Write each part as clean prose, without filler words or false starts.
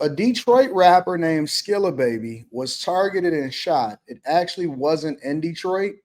A Detroit rapper named Skilla Baby was targeted and shot. It actually wasn't in Detroit.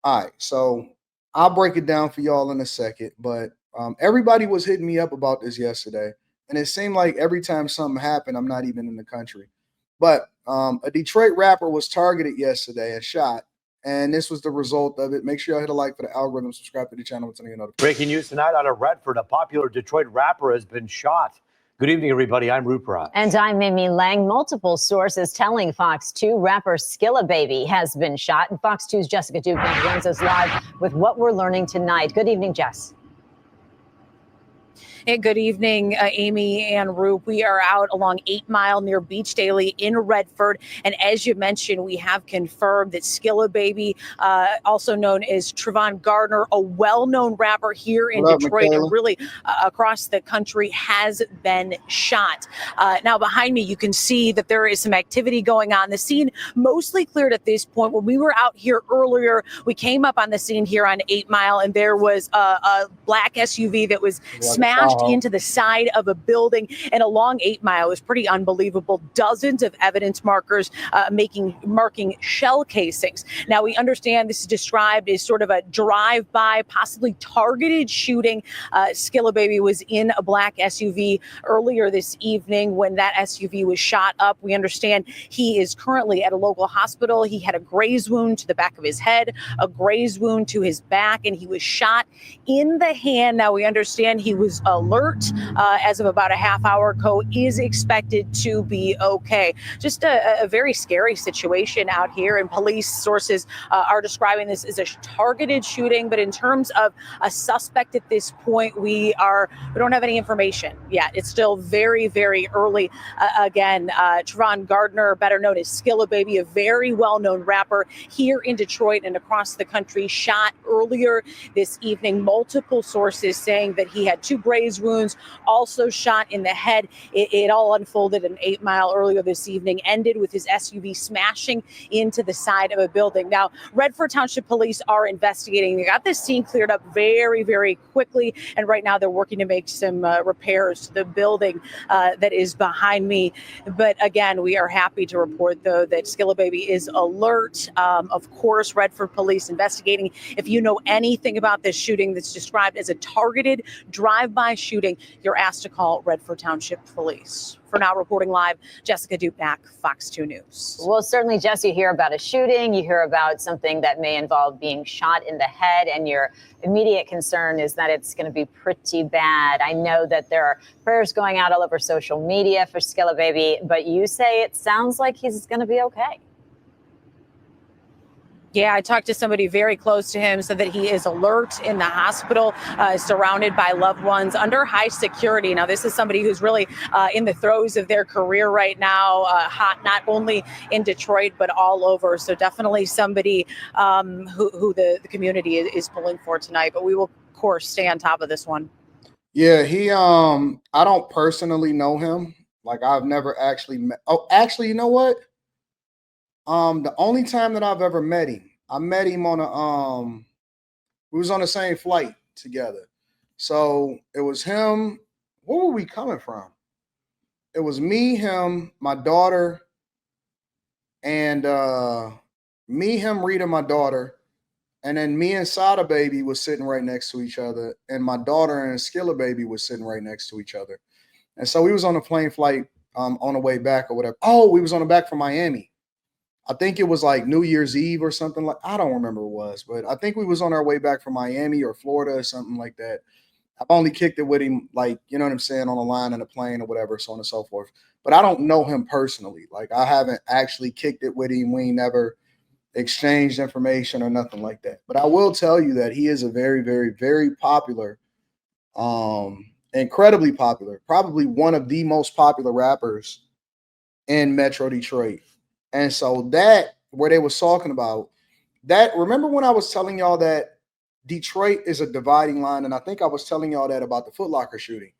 All right, so I'll break it down for y'all in a second. But everybody was hitting me up about this yesterday, and it seemed like every time something happened, I'm not even in the country. But a Detroit rapper was targeted yesterday and shot, and this was the result of it. Make sure y'all hit a like for the algorithm, subscribe to the channel, and turn on your notifications. Breaking news tonight out of Redford. A popular Detroit rapper has been shot. Good evening, everybody. I'm Rupert. And I'm Mimi Lang. Multiple sources telling Fox 2 rapper Skilla Baby has been shot. And Fox 2's Jessica Duke joins us live with what we're learning tonight. Good evening, Jess. Hey, good evening, Amy and Roop. We are out along 8 Mile near Beach Daily in Redford. And as you mentioned, we have confirmed that Skilla Baby, also known as Trevon Gardner, a well-known rapper here in Detroit and really across the country, has been shot. Now, behind me, you can see that there is some activity going on. The scene mostly cleared at this point. When we were out here earlier, we came up on the scene here on 8 Mile, and there was a black SUV that was smashed into the side of a building and along 8 Mile. It was pretty unbelievable. Dozens of evidence markers marking shell casings. Now, we understand this is described as sort of a drive-by, possibly targeted shooting. Skilla Baby was in a black SUV earlier this evening when that SUV was shot up. We understand he is currently at a local hospital. He had a graze wound to the back of his head, a graze wound to his back, and he was shot in the hand. Now, we understand he was alert as of about a half hour ago, is expected to be okay. Just a very scary situation out here, and police sources are describing this as a targeted shooting. But in terms of a suspect at this point, we don't have any information yet. It's still very, very early. Again, Trevon Gardner, better known as Skilla Baby, a very well-known rapper here in Detroit and across the country, shot earlier this evening. Multiple sources saying that he had 2 graze wounds, also shot in the head. It all unfolded in 8 Mile earlier this evening, ended with his SUV smashing into the side of a building. Now, Redford Township Police are investigating. They got this scene cleared up very, very quickly, and right now they're working to make some repairs to the building that is behind me. But again, we are happy to report, though, that Skilla Baby is alert. Of course, Redford Police investigating. If you know anything about this shooting that's described as a targeted drive-by shooting, you're asked to call Redford Township Police. For now, reporting live, Jessica Dupack, Fox 2 News. Well, certainly, Jess, you hear about a shooting, you hear about something that may involve being shot in the head, and your immediate concern is that it's going to be pretty bad. I know that there are prayers going out all over social media for Skilla Baby, but you say it sounds like he's going to be okay. Yeah, I talked to somebody very close to him, said that he is alert in the hospital, surrounded by loved ones under high security. Now, this is somebody who's really in the throes of their career right now, hot not only in Detroit, but all over. So definitely somebody who the community is pulling for tonight. But we will, of course, stay on top of this one. Yeah, he I don't personally know him. Like, I've never actually met. Oh, actually, you know what? The only time that I've ever met him, I met him on we was on the same flight together. So it was him. Where were we coming from? It was me, him, my daughter, and me, him, Rita, my daughter, and then me and Sada Baby was sitting right next to each other, and my daughter and Skilla Baby was sitting right next to each other. And so we was on a plane flight on the way back or whatever. Oh, we was on the back from Miami. I think it was like New Year's Eve or something like, I don't remember what it was, but I think we was on our way back from Miami or Florida or something like that. I've only kicked it with him, like, you know what I'm saying, on the line in a plane or whatever, so on and so forth. But I don't know him personally. Like, I haven't actually kicked it with him. We never exchanged information or nothing like that. But I will tell you that he is a very, very, very popular, incredibly popular, probably one of the most popular rappers in Metro Detroit. And so that, where they was talking about that, remember when I was telling y'all that Detroit is a dividing line, and I think I was telling y'all that about the Foot Locker shooting.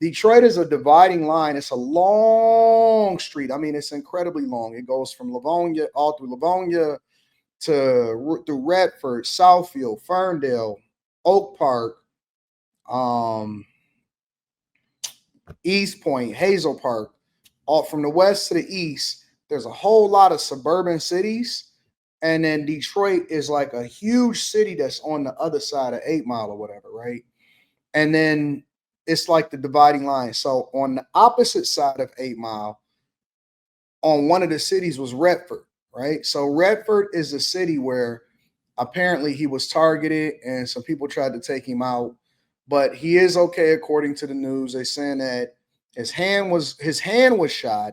Detroit is a dividing line. It's a long street. I mean, it's incredibly long. It goes from Livonia, all through Livonia through Redford, Southfield, Ferndale, Oak Park, East Point, Hazel Park, all from the west to the east, there's a whole lot of suburban cities. And then Detroit is like a huge city that's on the other side of 8 Mile or whatever, right? And then it's like the dividing line. So on the opposite side of 8 Mile, on one of the cities was Redford, right? So Redford is a city where apparently he was targeted and some people tried to take him out, but he is okay according to the news. They're saying that his hand was shot,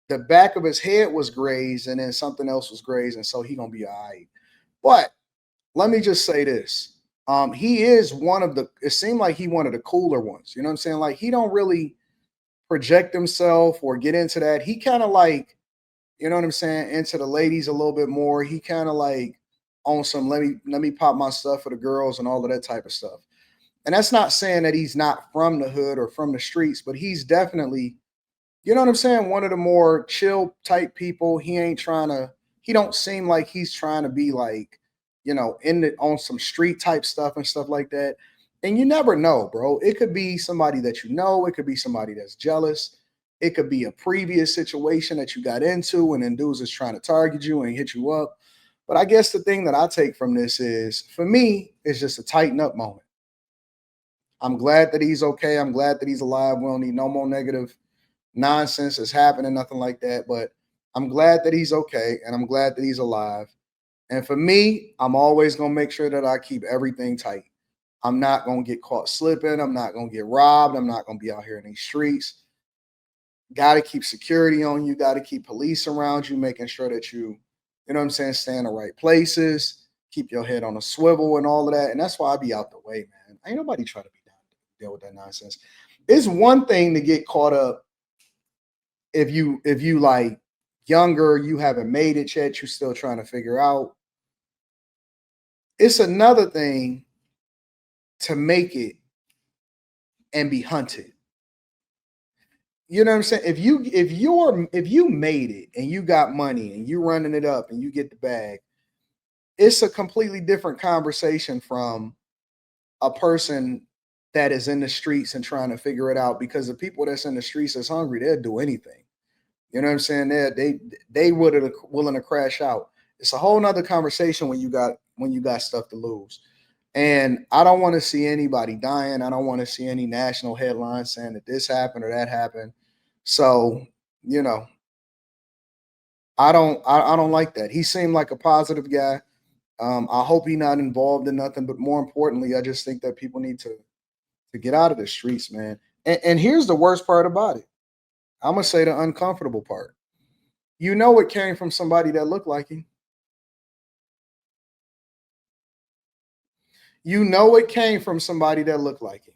the back of his head was grazed, and then something else was grazed, and so he gonna be all right. But let me just say this. He is one of the, it seemed like he one of the cooler ones. You know what I'm saying? Like he don't really project himself or get into that. He kind of like, you know what I'm saying, into the ladies a little bit more. He kind of like on some let me pop my stuff for the girls and all of that type of stuff. And that's not saying that he's not from the hood or from the streets, but he's definitely, you know what I'm saying, one of the more chill type people. He don't seem like he's trying to be like, in the on some street type stuff and stuff like that. And you never know, bro. It could be somebody that you know, it could be somebody that's jealous. It could be a previous situation that you got into, and then dudes is trying to target you and hit you up. But I guess the thing that I take from this is, for me, it's just a tighten up moment. I'm glad that he's okay. I'm glad that he's alive. We don't need no more negative nonsense that's happening, nothing like that. But I'm glad that he's okay, and I'm glad that he's alive. And for me, I'm always going to make sure that I keep everything tight. I'm not going to get caught slipping. I'm not going to get robbed. I'm not going to be out here in these streets. Got to keep security on you. Got to keep police around you, making sure that you know what I'm saying, stay in the right places, keep your head on a swivel and all of that. And that's why I be out the way, man. Ain't nobody trying to be down to deal with that nonsense. It's one thing to get caught up if you like younger, you haven't made it yet, you're still trying to figure out. It's another thing to make it and be hunted. You know what I'm saying? If you made it and you got money and you running it up and you get the bag, it's a completely different conversation from a person that is in the streets and trying to figure it out, because the people that's in the streets that's hungry, they'll do anything. You know what I'm saying? They would willing to crash out. It's a whole nother conversation when you got stuff to lose. And I don't want to see anybody dying. I don't want to see any national headlines saying that this happened or that happened. So, I don't like that. He seemed like a positive guy. I hope he's not involved in nothing, but more importantly, I just think that people need to get out of the streets, man. And here's the worst part about it. I'm gonna say the uncomfortable part. You know, it came from somebody that looked like him. You know, it came from somebody that looked like him.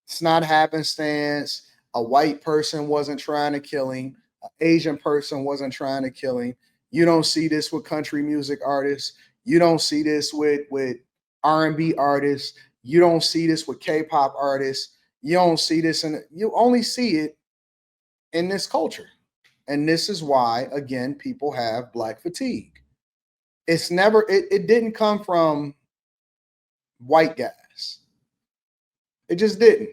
It's not happenstance. A white person wasn't trying to kill him. An Asian person wasn't trying to kill him. You don't see this with country music artists. You don't see this with R&B artists. You don't see this with K-pop artists. You don't see this, you only see it in this culture. And this is why, again, people have black fatigue. It's never, it didn't come from white guys. It just didn't.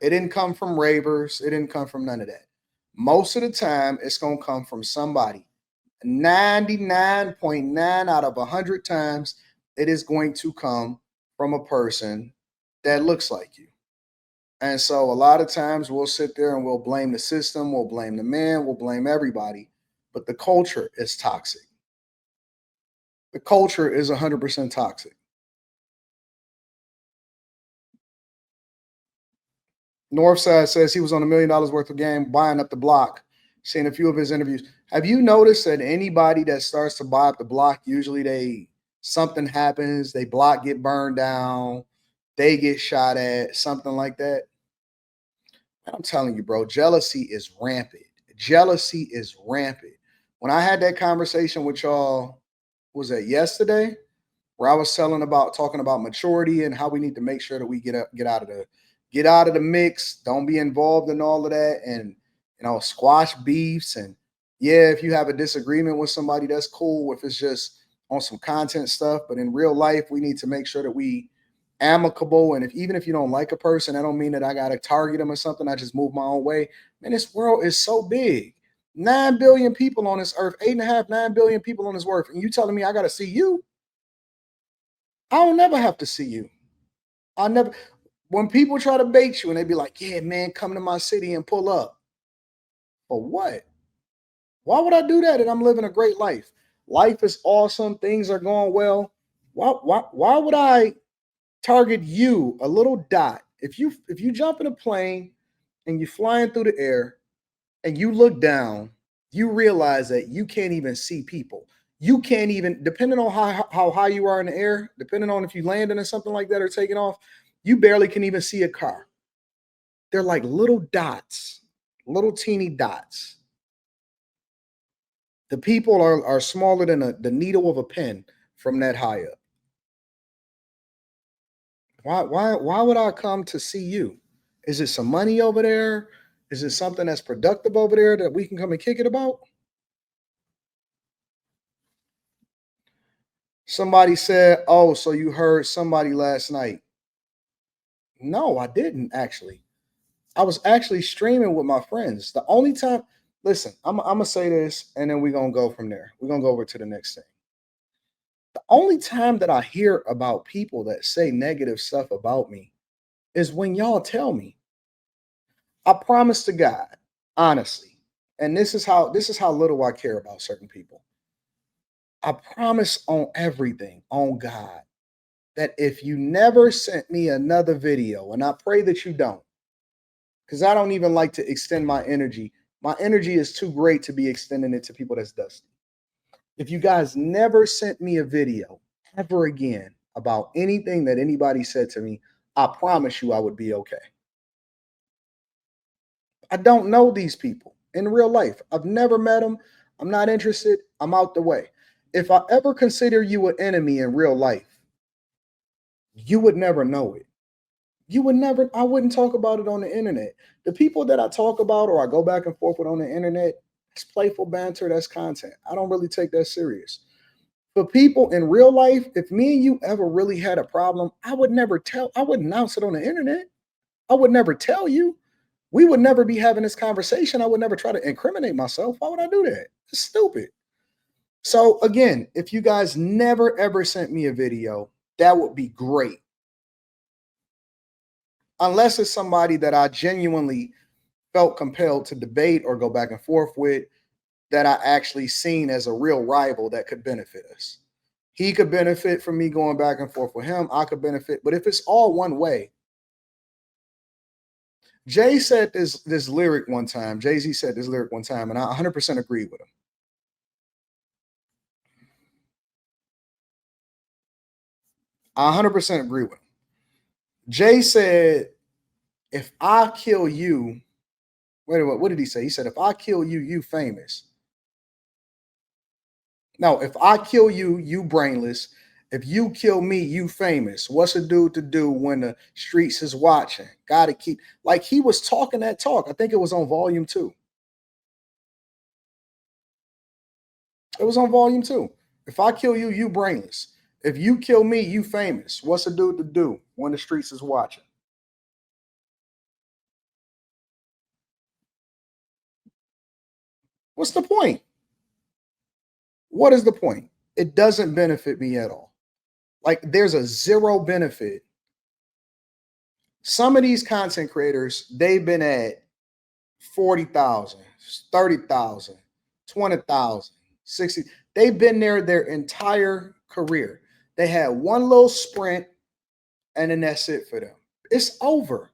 It didn't come from ravers. It didn't come from none of that. Most of the time, it's going to come from somebody. 99.9 out of 100 times, it is going to come from a person that looks like you. And so a lot of times we'll sit there and we'll blame the system, we'll blame the man, we'll blame everybody. But the culture is toxic. The culture is 100% toxic. Northside says he was on $1 million worth of game buying up the block. Seen a few of his interviews. Have you noticed that anybody that starts to buy up the block, usually something happens, they block get burned down, they get shot at, something like that? I'm telling you, bro, jealousy is rampant. Jealousy is rampant. When I had that conversation with y'all, was that yesterday, where I was talking about maturity and how we need to make sure that we get out of the mix, don't be involved in all of that, and squash beefs. And yeah, if you have a disagreement with somebody, that's cool if it's just on some content stuff. But in real life, we need to make sure that we amicable. And even if you don't like a person, I don't mean that I got to target them or something. I just move my own way. Man, this world is so big. 9 billion people on this earth, 8.5, 9 billion people on this earth. And you telling me I got to see you? I don't never have to see you. I never, when people try to bait you and they be like, yeah, man, come to my city and pull up. For what? Why would I do that? And I'm living a great life. Life is awesome. Things are going well. Why would I target you, a little dot? If you jump in a plane and you're flying through the air and you look down, you realize that you can't even see people. You can't even, depending on how high you are in the air, depending on if you landing or something like that or taking off, you barely can even see a car. They're like little dots, little teeny dots. The people are smaller than the needle of a pen from that high up. Why would I come to see you? Is it some money over there? Is it something that's productive over there that we can come and kick it about? Somebody said, oh, so you heard somebody last night. No, I didn't actually. I was actually streaming with my friends. The only time, listen, I'm gonna say this and then we're gonna go from there. We're gonna go over to the next thing. The only time that I hear about people that say negative stuff about me is when y'all tell me. I promise to God, honestly, and this is how little I care about certain people. I promise on everything, on God, that if you never sent me another video, and I pray that you don't, because I don't even like to extend my energy. My energy is too great to be extending it to people that's dusty. If you guys never sent me a video ever again about anything that anybody said to me, I promise you I would be okay. I don't know these people in real life. I've never met them. I'm not interested. I'm out the way. If I ever consider you an enemy in real life, you would never know it. You would never, I wouldn't talk about it on the internet. The people that I talk about or I go back and forth with on the internet, it's playful banter, that's content. I don't really take that serious. For people in real life, if me and you ever really had a problem, I would announce it on the internet. I would never tell you. We would never be having this conversation. I would never try to incriminate myself. Why would I do that? It's stupid. So again, if you guys never ever sent me a video, that would be great. Unless it's somebody that I genuinely felt compelled to debate or go back and forth with, that I actually seen as a real rival that could benefit us. He could benefit from me going back and forth with him. I could benefit. But if it's all one way, Jay said this lyric one time. Jay-Z said this lyric one time, and I 100% agree with him. I 100% agree with him. Jay said, if I kill you, wait a minute, what did he say? He said, if I kill you, you famous. No, if I kill you, you brainless. If you kill me, you famous. What's a dude to do when the streets is watching? Gotta keep, like he was talking that talk. I think it was on volume 2. It was on volume 2. If I kill you, you brainless. If you kill me, you famous. What's a dude to do when the streets is watching? What's the point? What is the point? It doesn't benefit me at all. Like there's a zero benefit. Some of these content creators, they've been at 40,000, 30,000, 20,000, 60. They've been there their entire career. They had one little sprint and then that's it for them. It's over.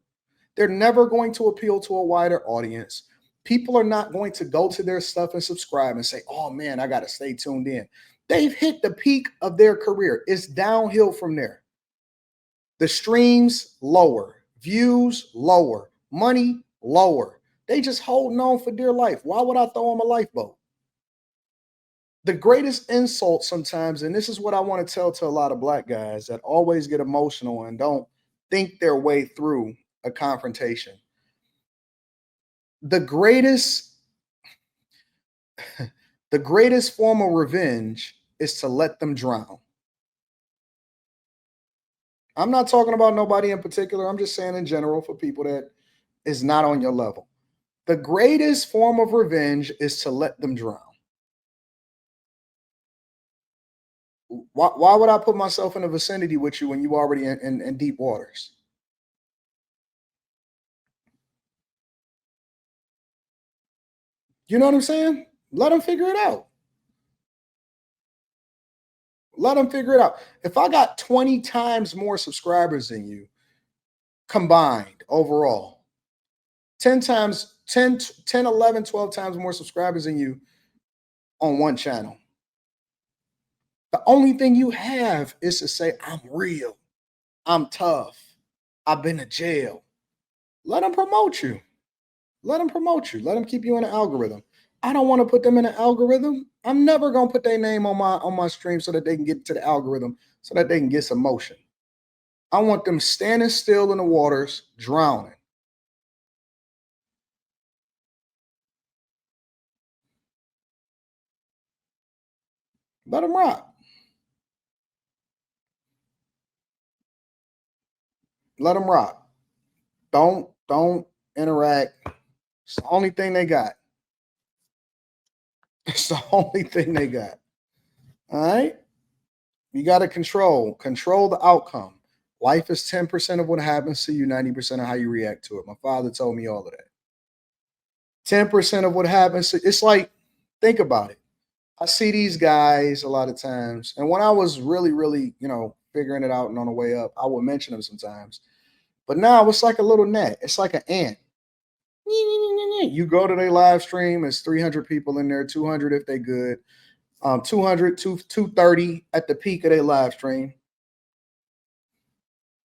They're never going to appeal to a wider audience. People are not going to go to their stuff and subscribe and say, oh man, I got to stay tuned in. They've hit the peak of their career. It's downhill from there. The streams lower, views lower, money lower. They just holding on for dear life. Why would I throw them a lifeboat? The greatest insult sometimes, and this is what I want to tell to a lot of black guys that always get emotional and don't think their way through a confrontation. The greatest form of revenge is to let them drown. I'm not talking about nobody in particular. I'm just saying in general for people that is not on your level. The greatest form of revenge is to let them drown. Why would I put myself in a vicinity with you when you already in deep waters? You know what I'm saying? Let them figure it out. Let them figure it out. If I got 20 times more subscribers than you combined overall, 10 times, 10, 10, 11, 12 times more subscribers than you on one channel. The only thing you have is to say, I'm real. I'm tough. I've been to jail. Let them promote you. Let them promote you. Let them keep you in the algorithm. I don't want to put them in the algorithm. I'm never going to put their name on my stream so that they can get to the algorithm, so that they can get some motion. I want them standing still in the waters, drowning. Let them rock. Let them rock. Don't interact. It's the only thing they got. It's the only thing they got. All right? You got to control the outcome. Life is 10% of what happens to you, 90% of how you react to it. My father told me all of that. 10% of what happens, it's like, think about it. I see these guys a lot of times, and when I was really, really, figuring it out and on the way up, I would mention them sometimes. But now it's like a little net. It's like an ant. You go to their live stream, it's 300 people in there, 200 if they good, 200, 230 at the peak of their live stream.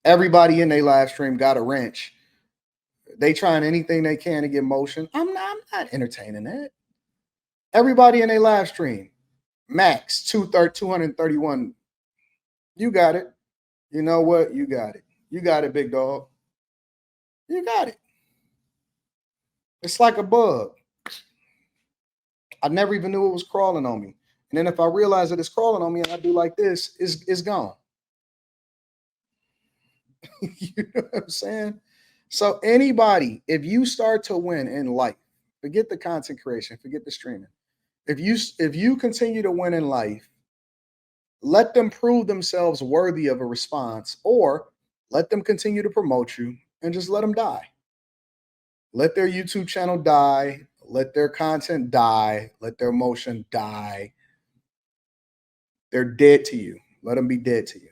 Everybody in their live stream got a wrench. They trying anything they can to get motion. I'm not entertaining that. Everybody in their live stream, max 231. You got it. You know what? You got it. You got it, big dog. You got it. It's like a bug. I never even knew it was crawling on me. And then if I realize that it's crawling on me and I do like this, it's gone. You know what I'm saying? So anybody, if you start to win in life, forget the content creation, forget the streaming. If you continue to win in life, let them prove themselves worthy of a response, or let them continue to promote you and just let them die. Let their YouTube channel die. Let their content die. Let their emotion die. They're dead to you. Let them be dead to you.